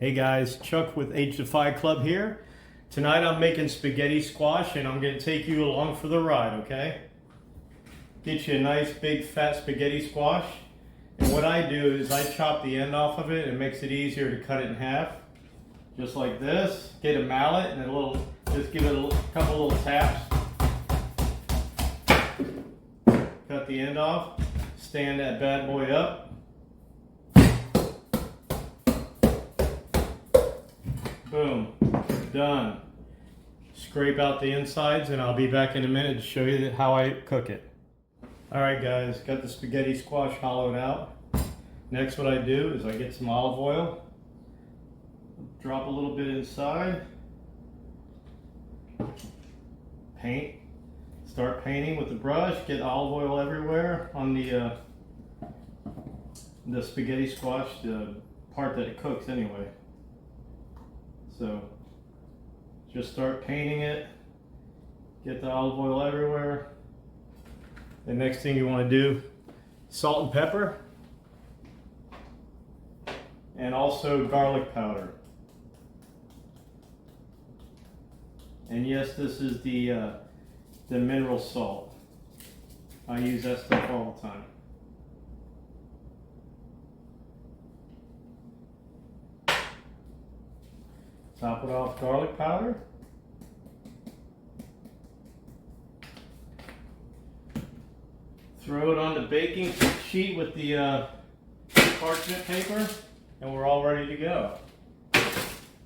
Hey guys, Chuck with Age Defy Club here. Tonight I'm making spaghetti squash and I'm going to take you along for the ride, okay? Get you a nice big fat spaghetti squash. And what I do is I chop the end off of it and it makes it easier to cut it in half. Just like this. Get a mallet and just give it a couple little taps. Cut the end off. Stand that bad boy up. Boom, done. Scrape out the insides and I'll be back in a minute to show you how I cook it. Alright guys, got the spaghetti squash hollowed out. Next what I do is I get some olive oil, drop a little bit inside, paint, start painting with the brush, get olive oil everywhere on the spaghetti squash, the part that it cooks anyway. So just start painting it, get the olive oil everywhere. The next thing you want to do, salt and pepper, and also garlic powder. And yes, this is the mineral salt. I use that stuff all the time. Top it off garlic powder. Throw it on the baking sheet with the parchment paper and we're all ready to go.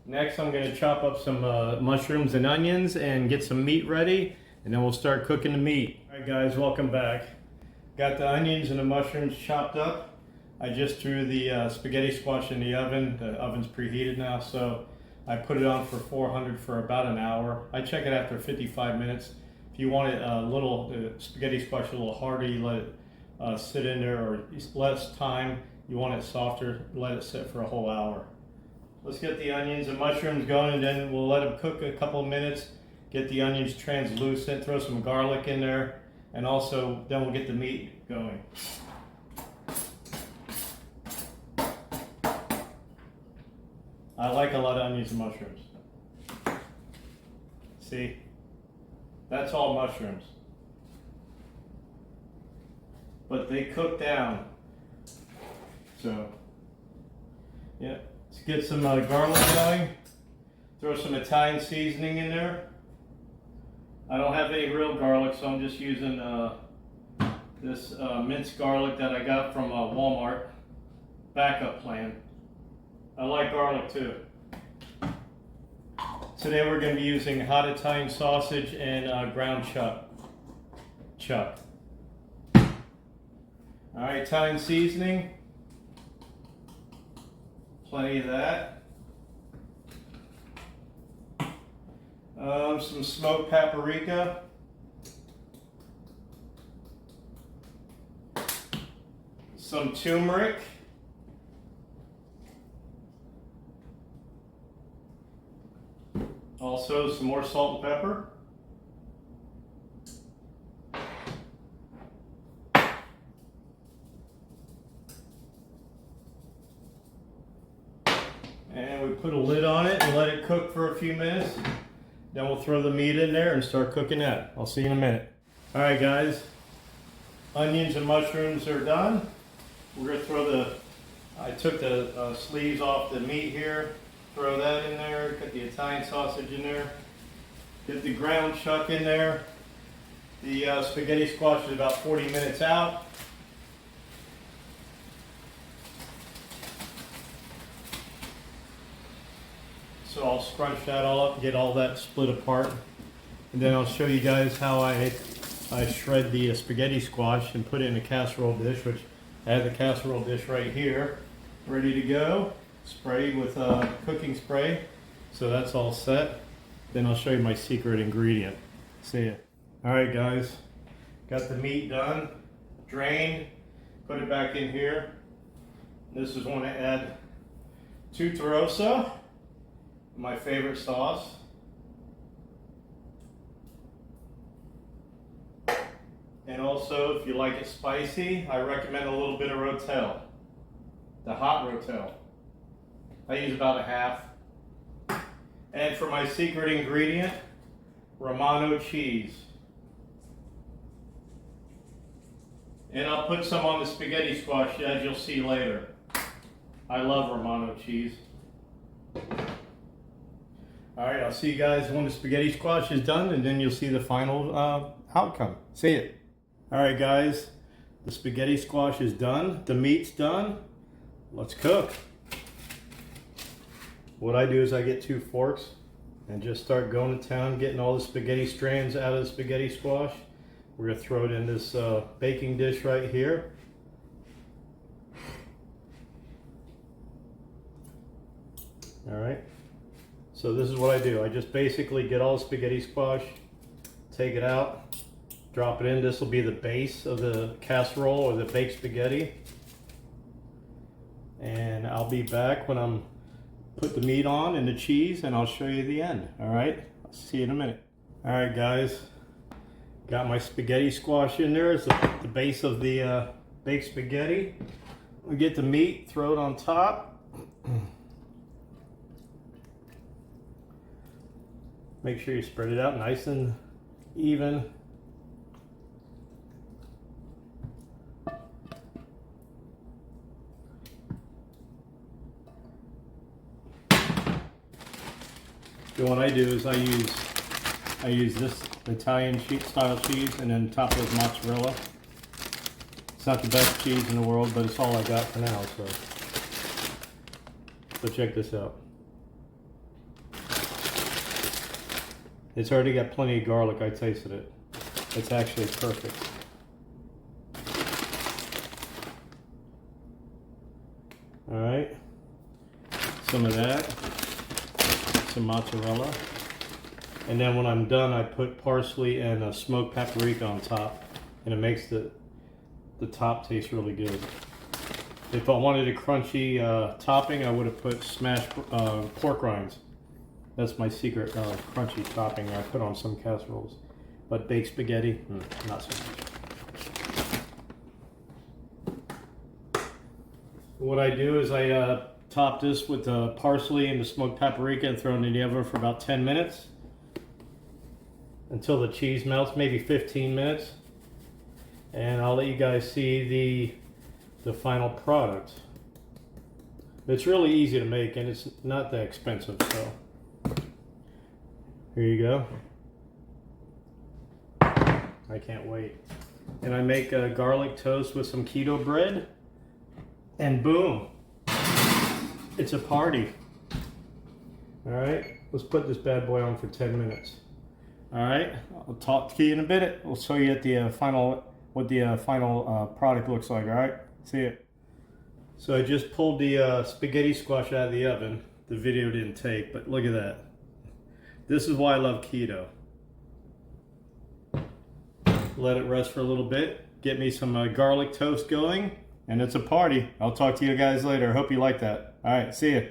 Next I'm going to chop up some mushrooms and onions and get some meat ready and then we'll start cooking the meat. Alright guys, welcome back. Got the onions and the mushrooms chopped up. I just threw the spaghetti squash in the oven. The oven's preheated now, so I put it on for 400 for about an hour. I check it after 55 minutes. If you want it the spaghetti squash a little harder, you let it sit in there, or less time, you want it softer, let it sit for a whole hour. Let's get the onions and mushrooms going and then we'll let them cook a couple of minutes. Get the onions translucent, throw some garlic in there, and also then we'll get the meat going. I like a lot of onions and mushrooms. See? That's all mushrooms. But they cook down. So, yeah. Let's get some garlic going. Throw some Italian seasoning in there. I don't have any real garlic, so I'm just using this minced garlic that I got from Walmart. Backup plan. I like garlic too. Today we're going to be using hot Italian sausage and ground chuck. Alright, Italian seasoning. Plenty of that. Some smoked paprika. Some turmeric. Also some more salt and pepper. And we put a lid on it and let it cook for a few minutes. Then we'll throw the meat in there and start cooking that. I'll see you in a minute. Alright guys, onions and mushrooms are done. We're going to throw I took the sleeves off the meat here. Throw that in there, get the Italian sausage in there, get the ground chuck in there. The spaghetti squash is about 40 minutes out. So I'll scrunch that all up, get all that split apart. And then I'll show you guys how I shred the spaghetti squash and put it in a casserole dish, which I have the casserole dish right here, ready to go. Sprayed with cooking spray, so that's all set. Then I'll show you my secret ingredient. See ya. Alright guys, got the meat done, drained, put it back in here. This is when I add Tutarossa, my favorite sauce. And also, if you like it spicy, I recommend a little bit of Rotel, the hot Rotel. I use about a half. And for my secret ingredient, Romano cheese. And I'll put some on the spaghetti squash, as you'll see later. I love Romano cheese. Alright, I'll see you guys when the spaghetti squash is done, and then you'll see the final outcome. See it. Alright guys, the spaghetti squash is done. The meat's done. Let's cook. What I do is I get 2 forks and just start going to town, getting all the spaghetti strands out of the spaghetti squash. We're going to throw it in this baking dish right here. Alright, so this is what I do. I just basically get all the spaghetti squash, take it out, drop it in. This will be the base of the casserole or the baked spaghetti. And I'll be back when I'm put the meat on and the cheese, and I'll show you the end. Alright, I'll see you in a minute. Alright guys, got my spaghetti squash in there as the base of the baked spaghetti. We get the meat, throw it on top. Make sure you spread it out nice and even. So what I do is I use this Italian style cheese and then top with mozzarella. It's not the best cheese in the world, but it's all I got for now. So check this out. It's already got plenty of garlic. I tasted it. It's actually perfect. All right, some of that. Some mozzarella, and then when I'm done I put parsley and a smoked paprika on top, and it makes the top taste really good. If I wanted a crunchy topping, I would have put smashed pork rinds. That's my secret crunchy topping I put on some casseroles, but baked spaghetti, not so much. What I do is I top this with the parsley and the smoked paprika and throw it in the oven for about 10 minutes until the cheese melts, maybe 15 minutes. And I'll let you guys see the final product. It's really easy to make and it's not that expensive, so here you go. I can't wait. And I make a garlic toast with some keto bread, and boom, it's a party. All right, let's put this bad boy on for 10 minutes. All right, I'll talk to you in a bit. We'll show you at the what the final product looks like. All right, see it. So I just pulled the spaghetti squash out of the oven. The video didn't take, but look at that. This is why I love keto. Let it rest for a little bit. Get me some garlic toast going, and it's a party. I'll talk to you guys later. Hope you like that. All right, see you.